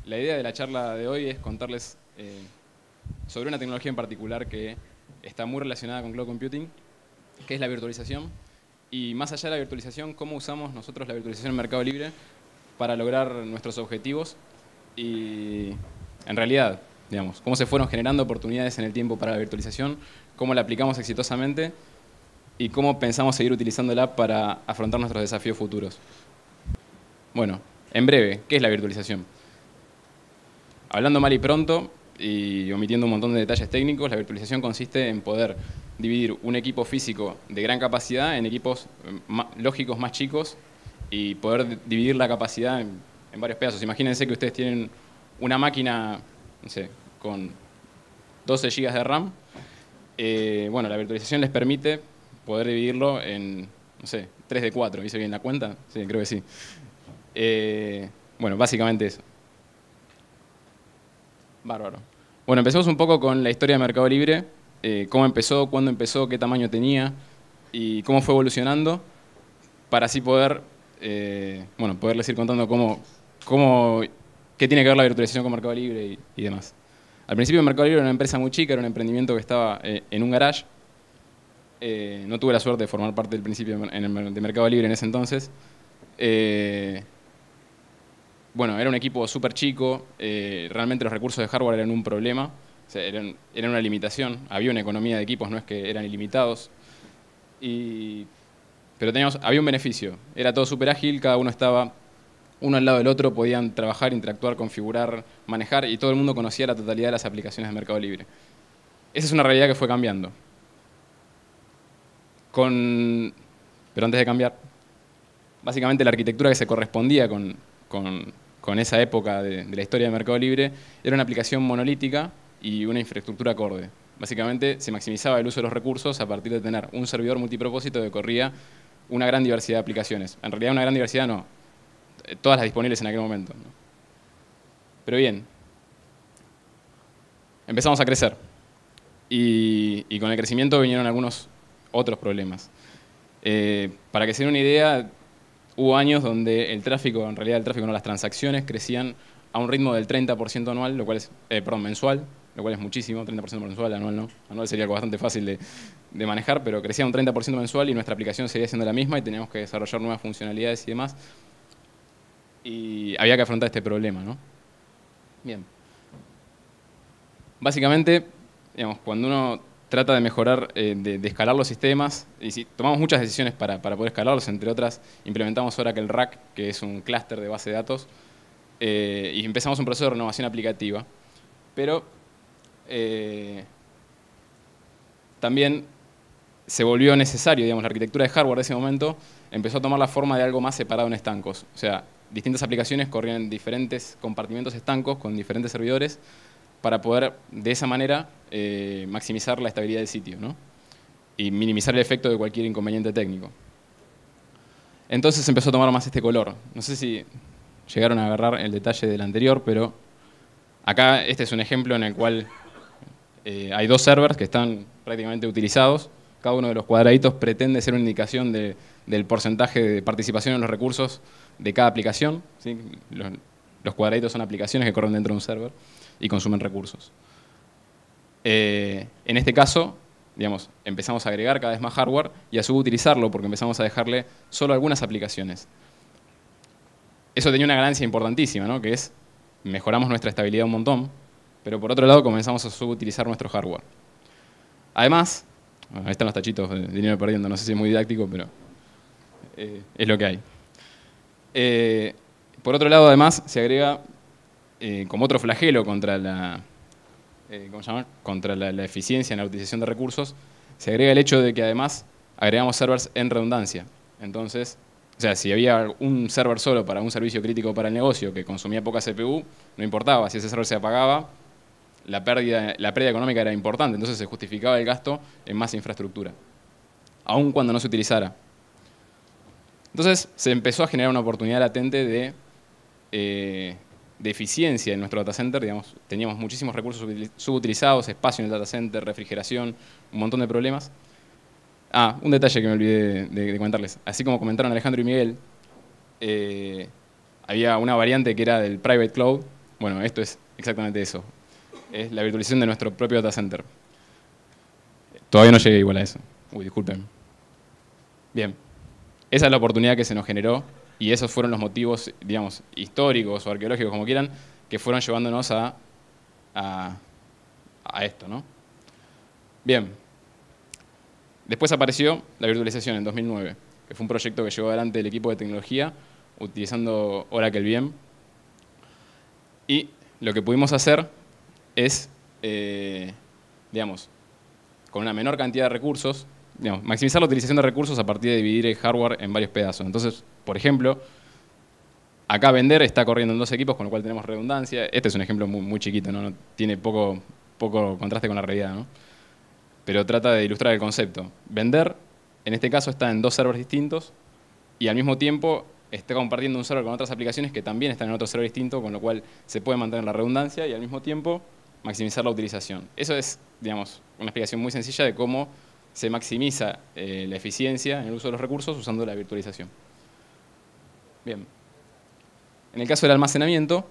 La idea de la charla de hoy es contarles sobre una tecnología en particular que está muy relacionada con cloud computing, que es la virtualización. Y más allá de la virtualización, cómo usamos nosotros la virtualización en Mercado Libre para lograr nuestros objetivos y, en realidad, digamos, cómo se fueron generando oportunidades en el tiempo para la virtualización, cómo la aplicamos exitosamente y cómo pensamos seguir utilizándola para afrontar nuestros desafíos futuros. Bueno, en breve, ¿qué es la virtualización? Hablando mal y pronto y omitiendo un montón de detalles técnicos, la virtualización consiste en poder dividir un equipo físico de gran capacidad en equipos lógicos más chicos y poder dividir la capacidad en varios pedazos. Imagínense que ustedes tienen una máquina, no sé, con 12 GB de RAM. Bueno, la virtualización les permite poder dividirlo en, no sé, 3 de 4. ¿Hice bien la cuenta? Sí, creo que sí. Bueno, básicamente eso. Bárbaro. Bueno, empezamos un poco con la historia de Mercado Libre, cómo empezó, cuándo empezó, qué tamaño tenía y cómo fue evolucionando, para así poder, bueno, poderles ir contando qué tiene que ver la virtualización con Mercado Libre y demás. Al principio Mercado Libre era una empresa muy chica, era un emprendimiento que estaba en un garage. No tuve la suerte de formar parte del principio de Mercado Libre en ese entonces. Bueno, era un equipo súper chico, realmente los recursos de hardware eran un problema, o sea, eran una limitación, había una economía de equipos, no es que eran ilimitados, pero había un beneficio, era todo súper ágil, cada uno estaba uno al lado del otro, podían trabajar, interactuar, configurar, manejar, y todo el mundo conocía la totalidad de las aplicaciones de Mercado Libre. Esa es una realidad que fue cambiando. Pero antes de cambiar, básicamente la arquitectura que se correspondía con esa época de la historia de Mercado Libre era una aplicación monolítica y una infraestructura acorde. Básicamente se maximizaba el uso de los recursos a partir de tener un servidor multipropósito que corría una gran diversidad de aplicaciones. En realidad una gran diversidad no, todas las disponibles en aquel momento, ¿no? Pero bien, empezamos a crecer y con el crecimiento vinieron algunos otros problemas. Para que se den una idea, hubo años donde el tráfico, en realidad el tráfico no, las transacciones crecían a un ritmo del 30% anual, lo cual es, perdón, mensual, lo cual es muchísimo, 30% mensual, anual no. Anual sería algo bastante fácil de manejar, pero crecía un 30% mensual y nuestra aplicación seguía siendo la misma y teníamos que desarrollar nuevas funcionalidades y demás. Y había que afrontar este problema, ¿no? Bien. Básicamente, digamos, cuando uno trata de mejorar, de escalar los sistemas, y si tomamos muchas decisiones para poder escalarlos, entre otras, implementamos Oracle RAC, que es un clúster de base de datos, y empezamos un proceso de renovación aplicativa. Pero también se volvió necesario, digamos, la arquitectura de hardware de ese momento empezó a tomar la forma de algo más separado en estancos. O sea, distintas aplicaciones corrían en diferentes compartimentos estancos con diferentes servidores para poder, de esa manera, maximizar la estabilidad del sitio, ¿no? Y minimizar el efecto de cualquier inconveniente técnico. Entonces empezó a tomar más este color. No sé si llegaron a agarrar el detalle del anterior, pero acá este es un ejemplo en el cual hay dos servers que están prácticamente utilizados. Cada uno de los cuadraditos pretende ser una indicación del porcentaje de participación en los recursos de cada aplicación, ¿sí? Los cuadraditos son aplicaciones que corren dentro de un server y consumen recursos. En este caso, digamos, empezamos a agregar cada vez más hardware y a subutilizarlo porque empezamos a dejarle solo algunas aplicaciones. Eso tenía una ganancia importantísima, ¿no? Que es, mejoramos nuestra estabilidad un montón, pero por otro lado comenzamos a subutilizar nuestro hardware. Además, bueno, ahí están los tachitos de dinero perdiendo, no sé si es muy didáctico, pero es lo que hay. Por otro lado, además, se agrega como otro flagelo contra ¿cómo se llama? Contra la eficiencia en la utilización de recursos, se agrega el hecho de que además agregamos servers en redundancia. Entonces, o sea, si había un server solo para un servicio crítico para el negocio que consumía poca CPU, no importaba, si ese server se apagaba, la pérdida económica era importante, entonces se justificaba el gasto en más infraestructura, aun cuando no se utilizara. Entonces se empezó a generar una oportunidad latente de eficiencia en nuestro data center, digamos, teníamos muchísimos recursos subutilizados, espacio en el data center, refrigeración, un montón de problemas. Un detalle que me olvidé de comentarles. Así como comentaron Alejandro y Miguel, había una variante que era del private cloud, Bueno, esto es exactamente eso. Es la virtualización de nuestro propio data center. Todavía no llegué igual a eso. Uy, disculpen. Bien, esa es la oportunidad que se nos generó y esos fueron los motivos, digamos, históricos o arqueológicos, como quieran, que fueron llevándonos a, a esto, ¿no? Bien, después apareció la virtualización en 2009, que fue un proyecto que llevó adelante el equipo de tecnología utilizando Oracle VM. Y lo que pudimos hacer es, digamos, con una menor cantidad de recursos, digamos, maximizar la utilización de recursos a partir de dividir el hardware en varios pedazos. Entonces, por ejemplo, acá vender está corriendo en 2 equipos, con lo cual tenemos redundancia. Este es un ejemplo muy, muy chiquito, ¿no? Tiene poco contraste con la realidad, ¿no? Pero trata de ilustrar el concepto. Vender, en este caso, está en 2 servers distintos y al mismo tiempo está compartiendo un server con otras aplicaciones que también están en otro server distinto, con lo cual se puede mantener la redundancia y al mismo tiempo maximizar la utilización. Eso es, digamos, una explicación muy sencilla de cómo se maximiza la eficiencia en el uso de los recursos usando la virtualización. Bien. En el caso del almacenamiento,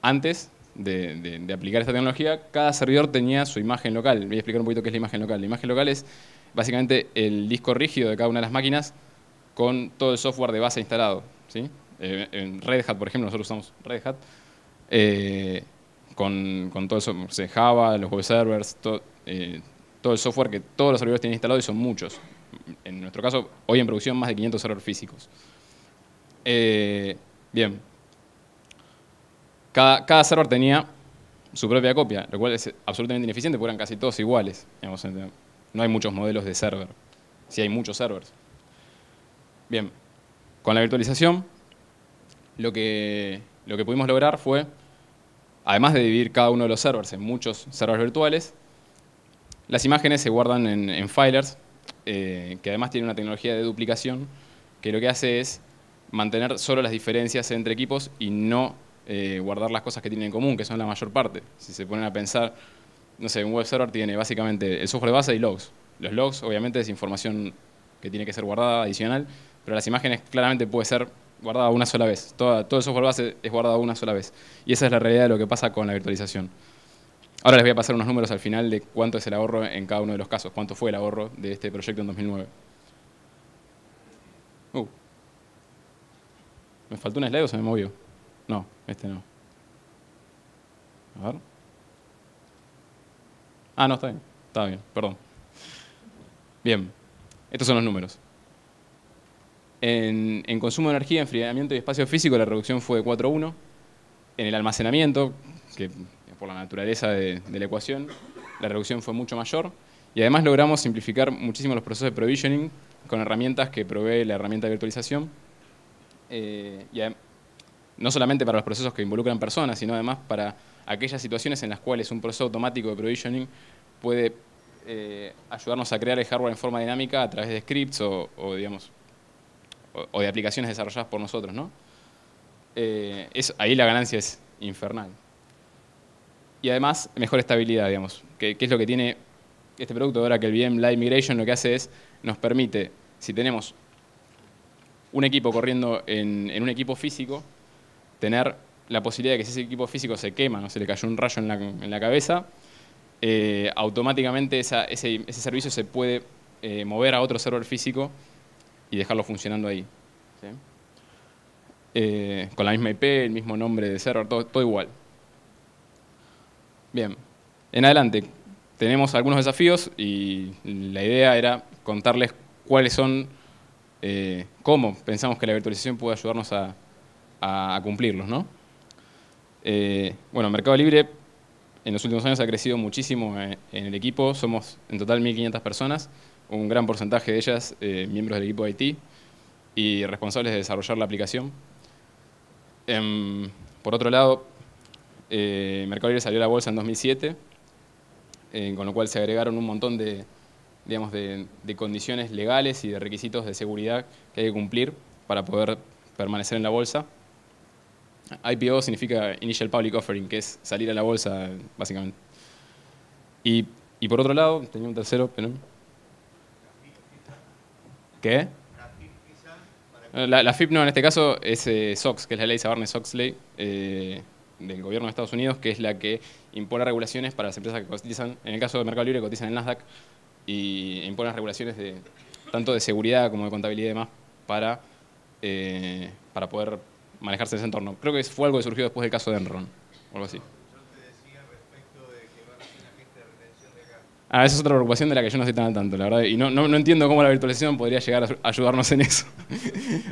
antes de aplicar esta tecnología, cada servidor tenía su imagen local. Voy a explicar un poquito qué es la imagen local. La imagen local es básicamente el disco rígido de cada una de las máquinas con todo el software de base instalado, ¿sí? En Red Hat, por ejemplo, nosotros usamos Red Hat, con todo eso, no sé, Java, los web servers, todo el software que todos los servidores tienen instalado y son muchos. En nuestro caso, hoy en producción, más de 500 servers físicos. Bien. Cada server tenía su propia copia, lo cual es absolutamente ineficiente porque eran casi todos iguales. Digamos, no hay muchos modelos de server, sí hay muchos servers. Bien, con la virtualización lo que pudimos lograr fue, además de dividir cada uno de los servers en muchos servers virtuales, las imágenes se guardan en filers, que además tiene una tecnología de duplicación que lo que hace es mantener solo las diferencias entre equipos y no guardar las cosas que tienen en común, que son la mayor parte. Si se ponen a pensar, no sé, un web server tiene básicamente el software de base y logs. Los logs, obviamente, es información que tiene que ser guardada adicional, pero las imágenes claramente puede ser guardada una sola vez. Todo el software base es guardado una sola vez. Y esa es la realidad de lo que pasa con la virtualización. Ahora les voy a pasar unos números al final de cuánto es el ahorro en cada uno de los casos, cuánto fue el ahorro de este proyecto en 2009. ¿Me faltó un slide o se me movió? No, este no. A ver. Ah, no, está bien. Está bien, perdón. Bien, estos son los números. En consumo de energía, enfriamiento y espacio físico, la reducción fue de 4,1. En el almacenamiento, que por la naturaleza de la ecuación, la reducción fue mucho mayor. Y además logramos simplificar muchísimo los procesos de provisioning con herramientas que provee la herramienta de virtualización. No solamente para los procesos que involucran personas, sino además para aquellas situaciones en las cuales un proceso automático de provisioning puede ayudarnos a crear el hardware en forma dinámica a través de scripts digamos, o de aplicaciones desarrolladas por nosotros, ¿no? Ahí la ganancia es infernal. Y además, mejor estabilidad, digamos, que es lo que tiene este producto ahora, que el VM Live Migration lo que hace es, nos permite, si tenemos un equipo corriendo en un equipo físico, tener la posibilidad de que si ese equipo físico se quema, no se le cayó un rayo en la cabeza, automáticamente ese servicio se puede mover a otro server físico y dejarlo funcionando ahí. ¿Sí? Con la misma IP, el mismo nombre de server, todo igual. Bien, en adelante tenemos algunos desafíos y la idea era contarles cuáles son, cómo pensamos que la virtualización puede ayudarnos a cumplirlos, ¿no? Bueno, Mercado Libre en los últimos años ha crecido muchísimo en el equipo. Somos en total 1.500 personas, un gran porcentaje de ellas miembros del equipo de IT y responsables de desarrollar la aplicación. Por otro lado, Mercado Libre salió a la bolsa en 2007, con lo cual se agregaron un montón digamos, de condiciones legales y de requisitos de seguridad que hay que cumplir para poder permanecer en la bolsa. IPO significa Initial Public Offering, que es salir a la bolsa, básicamente. Y por otro lado, tenía un tercero, pero... ¿Qué? La FIP no, en este caso es SOX, que es la ley Sarbanes-Oxley del gobierno de Estados Unidos, que es la que impone regulaciones para las empresas que cotizan, en el caso de Mercado Libre, cotizan en el Nasdaq, y impone las regulaciones tanto de seguridad como de contabilidad y demás para poder manejarse en ese entorno. Creo que fue algo que surgió después del caso de Enron, o algo así. Esa es otra preocupación de la que yo no estoy tan al tanto, la verdad. Y no entiendo cómo la virtualización podría llegar a ayudarnos en eso.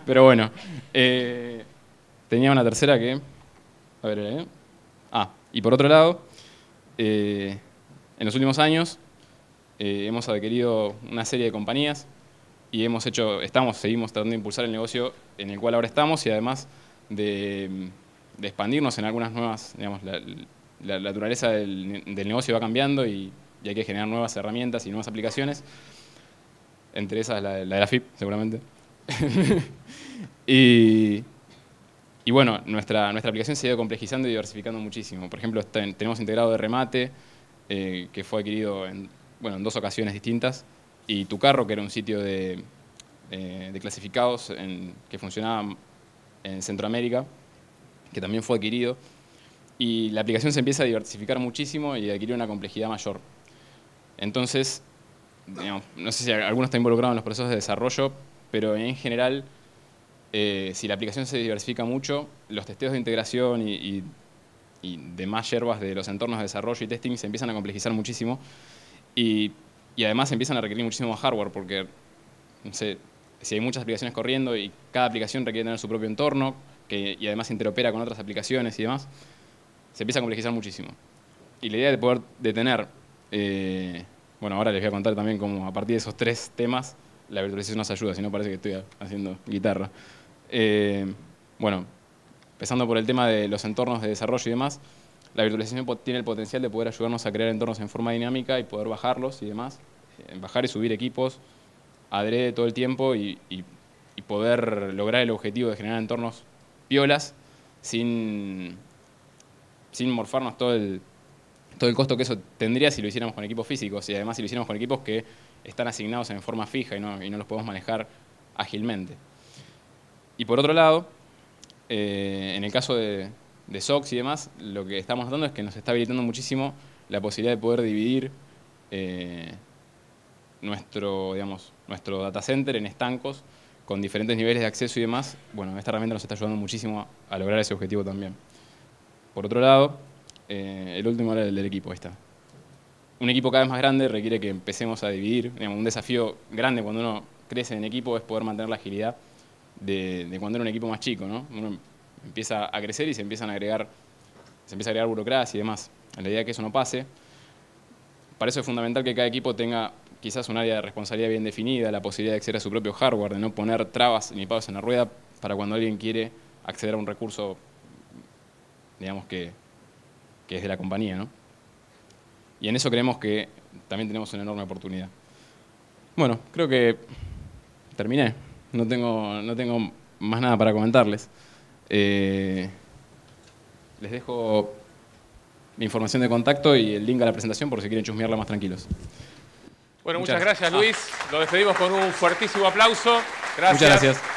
Pero bueno. Tenía una tercera que... A ver, y por otro lado, en los últimos años hemos adquirido una serie de compañías y seguimos tratando de impulsar el negocio en el cual ahora estamos y además de expandirnos en algunas nuevas, digamos, la naturaleza del negocio va cambiando y hay que generar nuevas herramientas y nuevas aplicaciones, entre esas la de la FIP, seguramente. y bueno, nuestra aplicación se ha ido complejizando y diversificando muchísimo. Por ejemplo, tenemos integrado de remate, que fue adquirido en 2 ocasiones distintas, y Tu Carro, que era un sitio de clasificados que funcionaba en Centroamérica, que también fue adquirido. Y la aplicación se empieza a diversificar muchísimo y adquirir una complejidad mayor. Entonces, digamos, no sé si alguno está involucrado en los procesos de desarrollo, pero en general, si la aplicación se diversifica mucho, los testeos de integración y demás hierbas de los entornos de desarrollo y testing se empiezan a complejizar muchísimo y además empiezan a requerir muchísimo hardware porque, no sé, si hay muchas aplicaciones corriendo y cada aplicación requiere tener su propio entorno y además interopera con otras aplicaciones y demás, se empieza a complejizar muchísimo. Y la idea de poder detener, ahora les voy a contar también cómo a partir de esos 3 temas la virtualización nos ayuda, si no parece que estoy haciendo guitarra. Empezando por el tema de los entornos de desarrollo y demás, la virtualización tiene el potencial de poder ayudarnos a crear entornos en forma dinámica y poder bajarlos y demás, bajar y subir equipos adrede todo el tiempo y poder lograr el objetivo de generar entornos piolas sin morfarnos todo el costo que eso tendría si lo hiciéramos con equipos físicos y además si lo hiciéramos con equipos que están asignados en forma fija y no los podemos manejar ágilmente. Y por otro lado, en el caso de SOX y demás, lo que estamos notando es que nos está habilitando muchísimo la posibilidad de poder dividir nuestro data center en estancos con diferentes niveles de acceso y demás. Bueno, esta herramienta nos está ayudando muchísimo a lograr ese objetivo también. Por otro lado, el último era el del equipo, ahí está. Un equipo cada vez más grande requiere que empecemos a dividir. Un desafío grande cuando uno crece en equipo es poder mantener la agilidad de cuando era un equipo más chico, ¿no? Uno empieza a crecer y se empieza a agregar burocracia y demás. La idea es que eso no pase. Para eso es fundamental que cada equipo tenga quizás un área de responsabilidad bien definida, la posibilidad de acceder a su propio hardware, de no poner trabas ni palos en la rueda para cuando alguien quiere acceder a un recurso, digamos que es de la compañía, ¿no? Y en eso creemos que también tenemos una enorme oportunidad. Bueno, creo que terminé. No tengo más nada para comentarles. Les dejo la información de contacto y el link a la presentación por si quieren chusmearla más tranquilos. Bueno, muchas gracias, Luis. Lo despedimos con un fuertísimo aplauso. Gracias. Muchas gracias.